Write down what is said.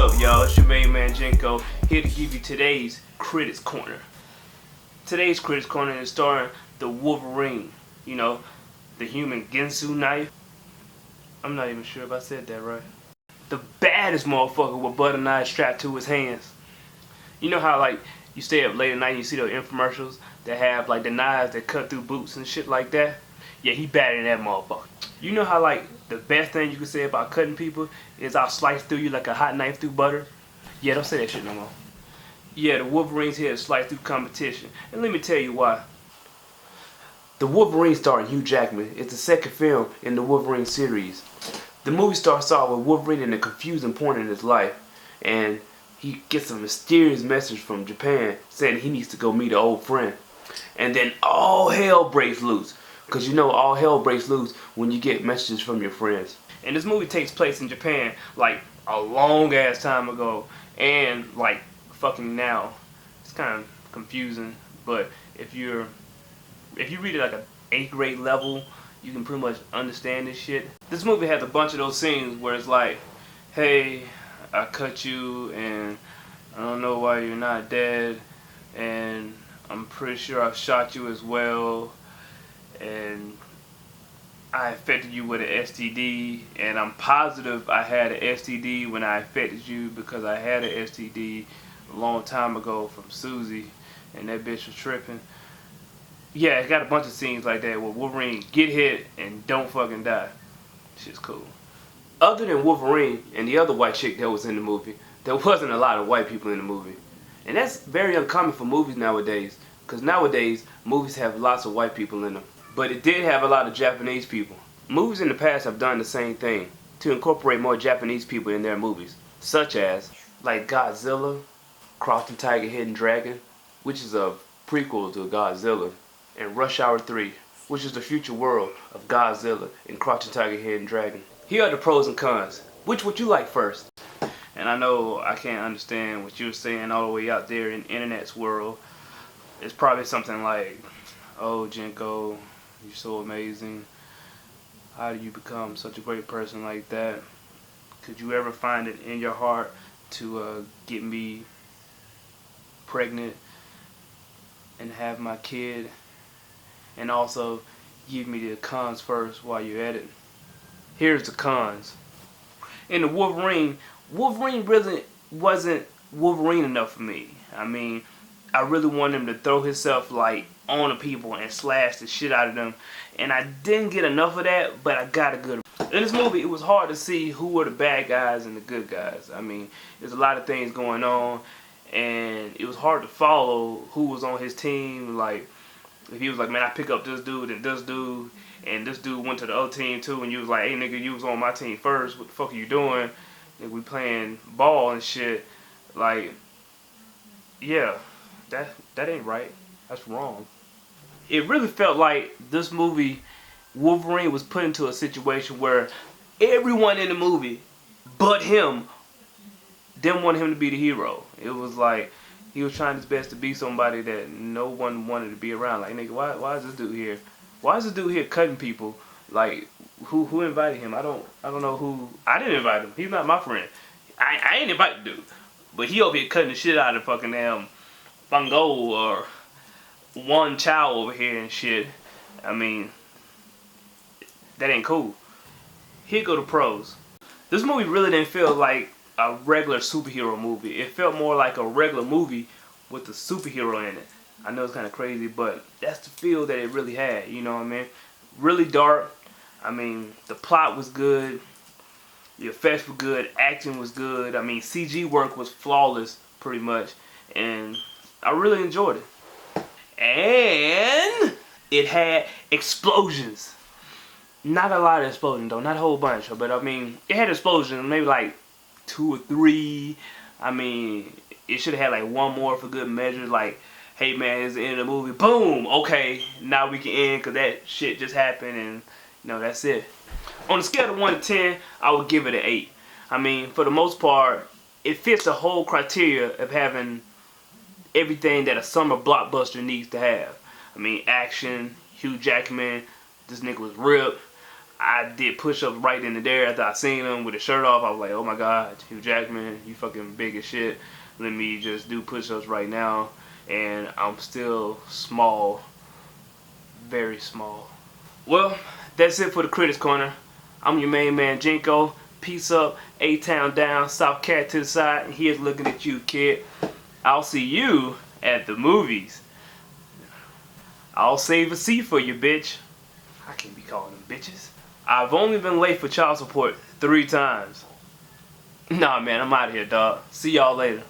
up, y'all? It's your main man Jenko, here to give you today's Critics Corner. Today's Critics Corner is starring the Wolverine. You know, the human Gensu knife. I'm not even sure if I said that right. The baddest motherfucker with butter knives strapped to his hands. You know how like you stay up late at night and you see those infomercials that have like the knives that cut through boots and shit like that? Yeah, he better than that motherfucker. You know how like the best thing you can say about cutting people is I'll slice through you like a hot knife through butter? Yeah, don't say that shit no more. Yeah, the Wolverine's here to slice through competition. And let me tell you why. The Wolverine starring Hugh Jackman is the second film in the Wolverine series. The movie starts off with Wolverine in a confusing point in his life, and he gets a mysterious message from Japan saying he needs to go meet an old friend. And then all hell breaks loose. Because you know all hell breaks loose when you get messages from your friends. And this movie takes place in Japan like a long ass time ago and like fucking now. It's kind of confusing, but if you read it like a 8th grade level, you can pretty much understand this shit. This movie has a bunch of those scenes where it's like, hey, I cut you and I don't know why you're not dead, and I'm pretty sure I shot you as well, and I infected you with an STD, and I'm positive I had an STD when I infected you because I had an STD a long time ago from Susie, and that bitch was tripping. Yeah, it got a bunch of scenes like that where Wolverine get hit and don't fucking die. Shit's cool. Other than Wolverine and the other white chick that was in the movie, there wasn't a lot of white people in the movie. And that's very uncommon for movies nowadays, because nowadays movies have lots of white people in them. But it did have a lot of Japanese people. Movies in the past have done the same thing to incorporate more Japanese people in their movies, such as like Godzilla, Crouching Tiger, Hidden Dragon, which is a prequel to Godzilla, and Rush Hour 3, which is the future world of Godzilla and Crouching Tiger, Hidden Dragon. Here are the pros and cons. Which would you like first? And I know I can't understand what you're saying all the way out there in the internet's world. It's probably something like, oh, Jenko, you're so amazing. How do you become such a great person like that? Could you ever find it in your heart to get me pregnant and have my kid? And also give me the cons first while you're at it. Here's the cons. In the Wolverine really wasn't Wolverine enough for me. I mean, I really wanted him to throw himself like on the people and slash the shit out of them, and I didn't get enough of that, but I got a good. In this movie, it was hard to see who were the bad guys and the good guys. I mean, there's a lot of things going on, and it was hard to follow who was on his team. Like, if he was like, man, I pick up this dude and this dude went to the other team too, and you was like, hey nigga, you was on my team first, what the fuck are you doing? And we playing ball and shit. Like, yeah, that ain't right. That's wrong. It really felt like this movie, Wolverine was put into a situation where everyone in the movie but him didn't want him to be the hero. It was like he was trying his best to be somebody that no one wanted to be around. Like, nigga, why is this dude here? Why is this dude here cutting people? Like, who invited him? I don't know who. I didn't invite him. He's not my friend. I ain't invite the dude. But he over here cutting the shit out of fucking damn Bungo or One Chow over here and shit. I mean, that ain't cool. Here go the pros. This movie really didn't feel like a regular superhero movie. It felt more like a regular movie with a superhero in it. I know it's kind of crazy, but that's the feel that it really had, you know what I mean? Really dark. I mean, the plot was good. The effects were good. Action was good. I mean, CG work was flawless, pretty much. And I really enjoyed it. And it had explosions. Not a lot of explosions, though. Not a whole bunch. But, I mean, it had explosions. Maybe, like, 2 or 3. I mean, it should have had, like, one more for good measure. Like, hey, man, it's the end of the movie. Boom! Okay, now we can end because that shit just happened. And, you know, that's it. On a scale of 1 to 10, I would give it an 8. I mean, for the most part, it fits the whole criteria of having everything that a summer blockbuster needs to have. I mean, action, Hugh Jackman, this nigga was ripped. I did push-ups right in there after I seen him with his shirt off. I was like, oh my God, Hugh Jackman, you fucking big as shit. Let me just do push-ups right now. And I'm still small, very small. Well, that's it for the Critics Corner. I'm your main man, Jinko. Peace up, A-Town down, South Cat to the side, and here's looking at you, kid. I'll see you at the movies. I'll save a seat for you, bitch. I can't be calling them bitches. I've only been late for child support 3 times. Nah, man, I'm out of here, dog. See y'all later.